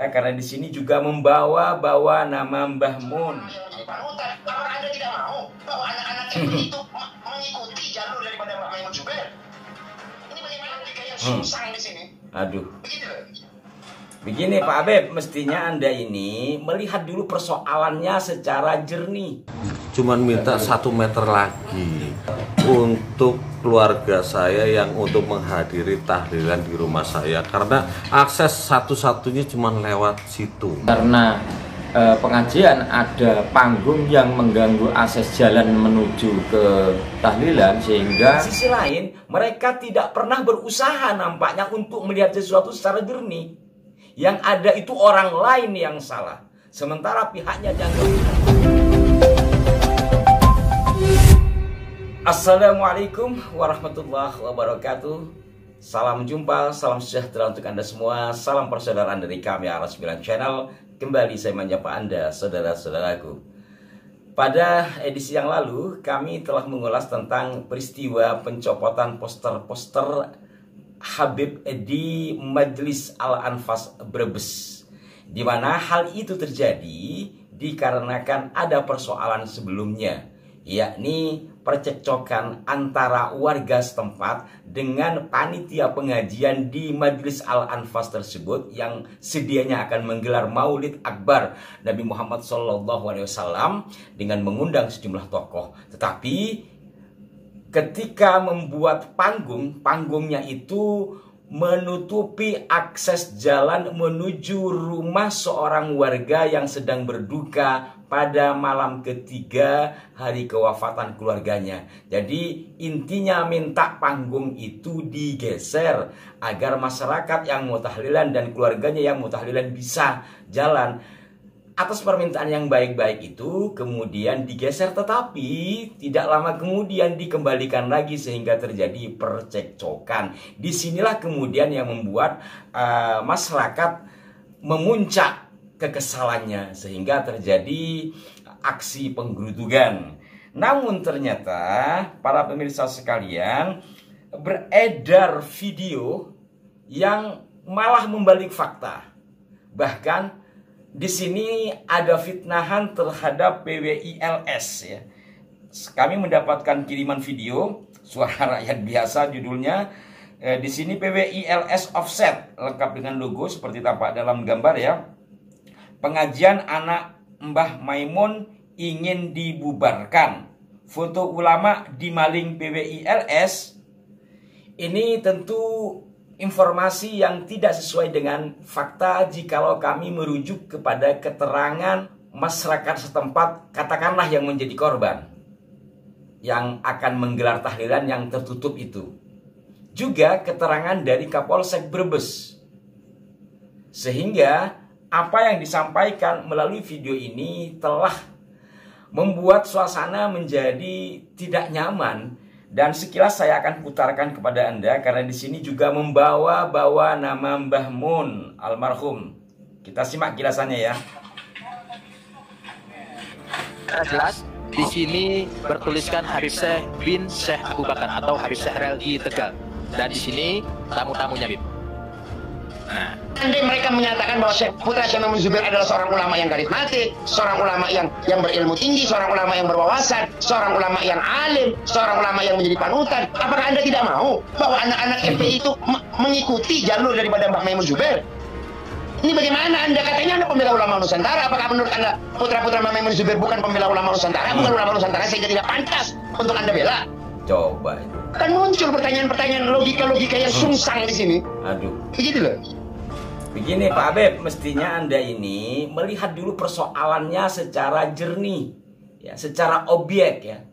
Karena di sini juga membawa nama Mbah Mun. Apakah Anda tidak mau bahwa anak-anak itu mengikuti jalur daripada Mbah Maimun Zubair? Ini bagaimana logika yang sungsang di sini? Aduh. Begitu. Begini Pak Abeb, mestinya Anda ini melihat dulu persoalannya secara jernih. Cuman minta 1 meter lagi untuk keluarga saya yang untuk menghadiri tahlilan di rumah saya, karena akses satu-satunya cuma lewat situ. Karena pengajian ada panggung yang mengganggu akses jalan menuju ke tahlilan, sehingga di sisi lain mereka tidak pernah berusaha nampaknya untuk melihat sesuatu secara jernih. Yang ada itu orang lain yang salah, sementara pihaknya jangan. Assalamualaikum warahmatullahi wabarakatuh. Salam jumpa, salam sejahtera untuk Anda semua. Salam persaudaraan dari kami Al9 Channel. Kembali saya menyapa Anda, saudara-saudaraku. Pada edisi yang lalu kami telah mengulas tentang peristiwa pencopotan poster-poster Habib di Majelis Al-Anfas Brebes, di mana hal itu terjadi dikarenakan ada persoalan sebelumnya, yakni percekcokan antara warga setempat dengan panitia pengajian di Majelis Al-Anfas tersebut yang sedianya akan menggelar Maulid Akbar Nabi Muhammad SAW dengan mengundang sejumlah tokoh. Tetapi ketika membuat panggungnya itu menutupi akses jalan menuju rumah seorang warga yang sedang berduka pada malam ketiga hari kewafatan keluarganya. Jadi intinya minta panggung itu digeser agar masyarakat yang mau tahlilan dan keluarganya yang mau tahlilan bisa jalan. Atas permintaan yang baik-baik itu kemudian digeser, tetapi tidak lama kemudian dikembalikan lagi sehingga terjadi percekcokan. Disinilah kemudian yang membuat masyarakat memuncak kekesalannya sehingga terjadi aksi penggerudukan. Namun ternyata para pemirsa sekalian, beredar video yang malah membalik fakta. Bahkan di sini ada fitnahan terhadap PWILS ya. Kami mendapatkan kiriman video suara rakyat biasa judulnya. Di sini PWILS offset lengkap dengan logo seperti tampak dalam gambar ya. Pengajian anak Mbah Maimun ingin dibubarkan. Foto ulama dimaling PWILS. Ini tentu informasi yang tidak sesuai dengan fakta jikalau kami merujuk kepada keterangan masyarakat setempat, katakanlah yang menjadi korban yang akan menggelar tahlilan yang tertutup itu. Juga keterangan dari Kapolsek Brebes. Sehingga apa yang disampaikan melalui video ini telah membuat suasana menjadi tidak nyaman. Dan sekilas saya akan putarkan kepada Anda karena di sini juga membawa nama Mbah Mun almarhum. Kita simak kilasannya ya. Jelas di sini bertuliskan Habib Syekh bin Syekh Abu Bakar atau Habib Syekh RLI Tegal. Dan di sini tamu-tamunya, Bib. Nah, Andai mereka menyatakan bahwa putra Syekh Maimun Zubair adalah seorang ulama yang karismatik, seorang ulama yang berilmu tinggi, seorang ulama yang berwawasan, seorang ulama yang alim, seorang ulama yang menjadi panutan, apakah Anda tidak mau bahwa anak-anak FPI itu mengikuti jalur daripada Mbah Maimun Zubair? Ini bagaimana Anda katanya Anda pembela ulama Nusantara? Apakah menurut Anda putra-putra Mbah Maimun Zubair bukan pembela ulama Nusantara, bukan ulama Nusantara sehingga tidak pantas untuk Anda bela? Coba itu. Kan muncul pertanyaan-pertanyaan logika-logika yang sungsang di sini. Aduh. Begitu loh. Begini Pak Abeb, mestinya Anda ini melihat dulu persoalannya secara jernih, ya, secara objek ya.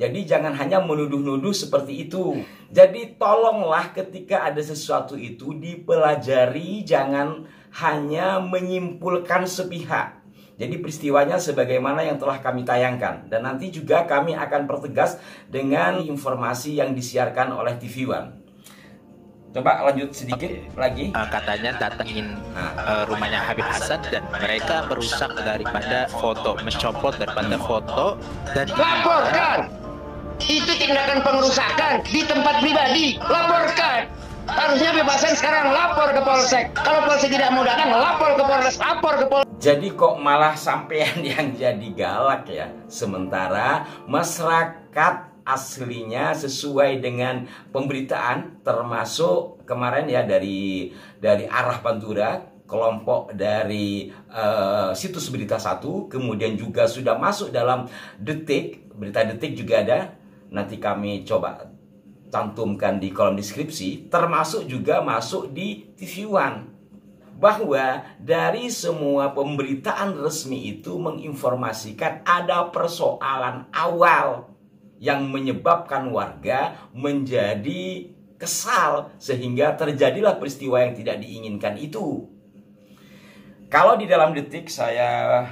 Jadi jangan hanya menuduh-nuduh seperti itu. Jadi tolonglah ketika ada sesuatu itu dipelajari, jangan hanya menyimpulkan sepihak. Jadi peristiwanya sebagaimana yang telah kami tayangkan. Dan nanti juga kami akan pertegas dengan informasi yang disiarkan oleh TV One. Coba lanjut sedikit lagi. Katanya datengin rumahnya Habib Hasan dan mereka merusak daripada foto, mencopot daripada foto dan laporkan. Itu tindakan pengerusakan di tempat pribadi. Laporkan. Harusnya bebasan sekarang, lapor ke Polsek. Kalau Polsek tidak mau datang, lapor ke Polres, lapor ke Polsek. Jadi kok malah sampean yang jadi galak ya? Sementara masyarakat aslinya sesuai dengan pemberitaan, termasuk kemarin ya dari arah Pantura, kelompok dari situs Berita 1, kemudian juga sudah masuk dalam Detik, Berita Detik juga ada. Nanti kami coba cantumkan di kolom deskripsi, termasuk juga masuk di TV One, bahwa dari semua pemberitaan resmi itu menginformasikan ada persoalan awal yang menyebabkan warga menjadi kesal sehingga terjadilah peristiwa yang tidak diinginkan itu. Kalau di dalam Detik saya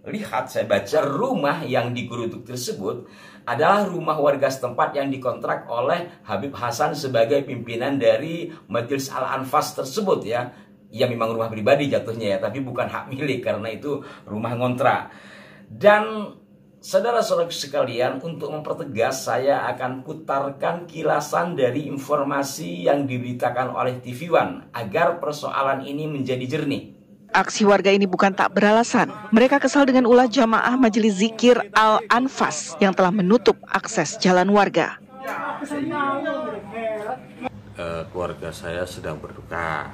lihat, saya baca rumah yang digeruduk tersebut adalah rumah warga setempat yang dikontrak oleh Habib Hasan sebagai pimpinan dari Majelis Al-Anfas tersebut ya. Ya memang rumah pribadi jatuhnya ya, tapi bukan hak milik karena itu rumah ngontrak. Dan saudara-saudara sekalian, untuk mempertegas saya akan putarkan kilasan dari informasi yang diberitakan oleh TV One agar persoalan ini menjadi jernih. Aksi warga ini bukan tak beralasan. Mereka kesal dengan ulah jamaah Majelis Zikir Al-Anfas yang telah menutup akses jalan warga. Keluarga saya sedang berduka.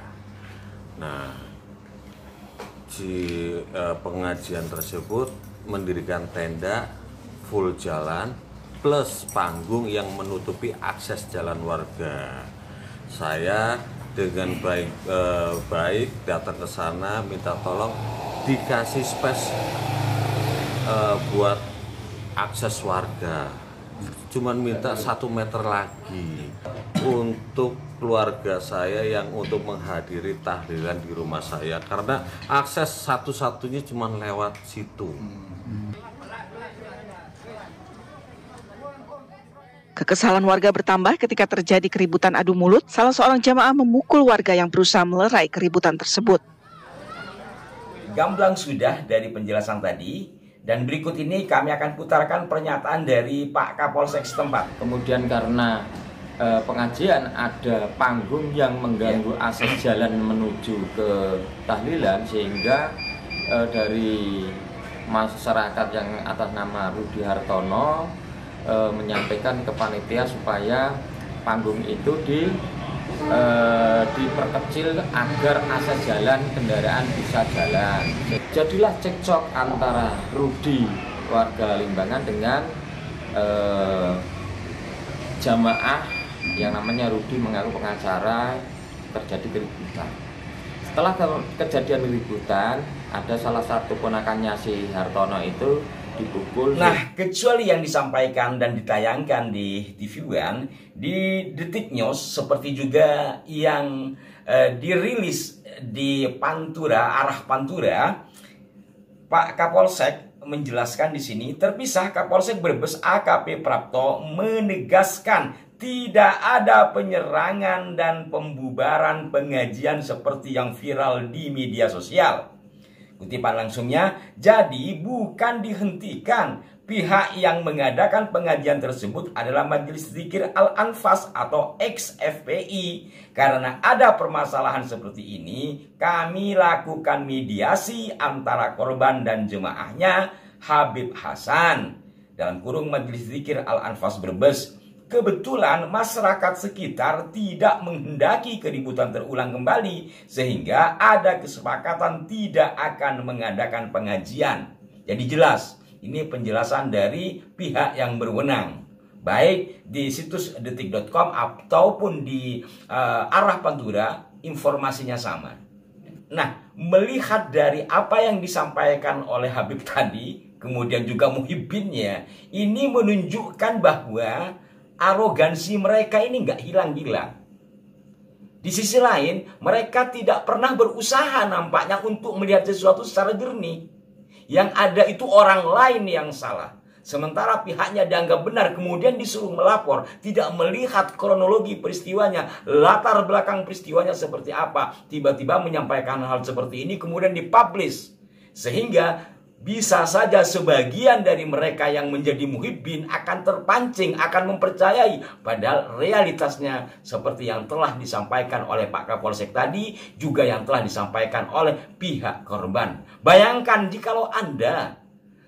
Nah, di pengajian tersebut mendirikan tenda full jalan plus panggung yang menutupi akses jalan warga. Saya dengan baik datang ke sana minta tolong dikasih space buat akses warga. Cuman minta 1 meter lagi untuk keluarga saya yang untuk menghadiri tahlilan di rumah saya, karena akses satu-satunya cuman lewat situ. Kekesalan warga bertambah ketika terjadi keributan adu mulut. Salah seorang jamaah memukul warga yang berusaha melerai keributan tersebut. Gamblang sudah dari penjelasan tadi, dan berikut ini kami akan putarkan pernyataan dari Pak Kapolsek setempat. Kemudian karena pengajian ada panggung yang mengganggu akses jalan menuju ke tahlilan, sehingga dari masyarakat yang atas nama Rudi Hartono menyampaikan ke panitia supaya panggung itu diperkecil agar akses jalan kendaraan bisa jalan. Jadilah cekcok antara Rudi warga Limbangan dengan jamaah yang namanya Rudi mengaku pengacara. Terjadi keributan. Setelah kejadian keributan, ada salah satu ponakannya si Hartono itu dipukul. Nah, kecuali yang disampaikan dan ditayangkan di TV One, di Detik News, seperti juga yang dirilis di Pantura, arah Pantura, Pak Kapolsek menjelaskan di sini, terpisah Kapolsek Brebes AKP Prapto menegaskan tidak ada penyerangan dan pembubaran pengajian seperti yang viral di media sosial. Kutipan langsungnya, jadi bukan dihentikan. Pihak yang mengadakan pengajian tersebut adalah Majelis Zikir Al-Anfas atau ex-FPI. Karena ada permasalahan seperti ini, kami lakukan mediasi antara korban dan jemaahnya Habib Hasan. Dalam kurung Majelis Zikir Al-Anfas Brebes. Kebetulan masyarakat sekitar tidak menghendaki keributan terulang kembali, sehingga ada kesepakatan tidak akan mengadakan pengajian. Jadi jelas, ini penjelasan dari pihak yang berwenang, baik di situs detik.com ataupun di arah Pantura, informasinya sama. Nah, melihat dari apa yang disampaikan oleh Habib tadi, kemudian juga muhibbinnya, ini menunjukkan bahwa arogansi mereka ini nggak hilang-hilang. Di sisi lain, mereka tidak pernah berusaha nampaknya untuk melihat sesuatu secara jernih. Yang ada itu orang lain yang salah. Sementara pihaknya dianggap benar, kemudian disuruh melapor. Tidak melihat kronologi peristiwanya, latar belakang peristiwanya seperti apa. Tiba-tiba menyampaikan hal seperti ini, kemudian dipublish. Sehingga bisa saja sebagian dari mereka yang menjadi muhibbin akan terpancing, akan mempercayai. Padahal realitasnya seperti yang telah disampaikan oleh Pak Kapolsek tadi, juga yang telah disampaikan oleh pihak korban. Bayangkan jikalau Anda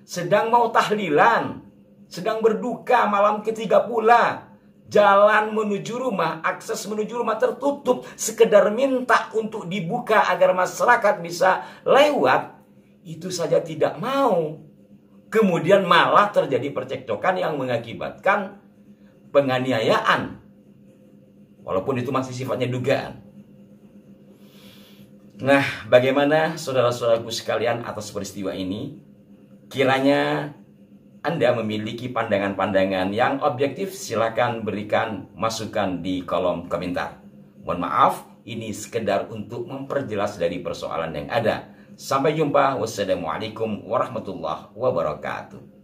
sedang mau tahlilan, sedang berduka malam ketiga pula, jalan menuju rumah, akses menuju rumah tertutup, sekedar minta untuk dibuka agar masyarakat bisa lewat, itu saja tidak mau. Kemudian malah terjadi percekcokan yang mengakibatkan penganiayaan, walaupun itu masih sifatnya dugaan. Nah, bagaimana saudara-saudaraku sekalian atas peristiwa ini? Kiranya Anda memiliki pandangan-pandangan yang objektif, silakan berikan masukan di kolom komentar. Mohon maaf, ini sekedar untuk memperjelas dari persoalan yang ada. Sampai jumpa. Wassalamualaikum warahmatullahi wabarakatuh.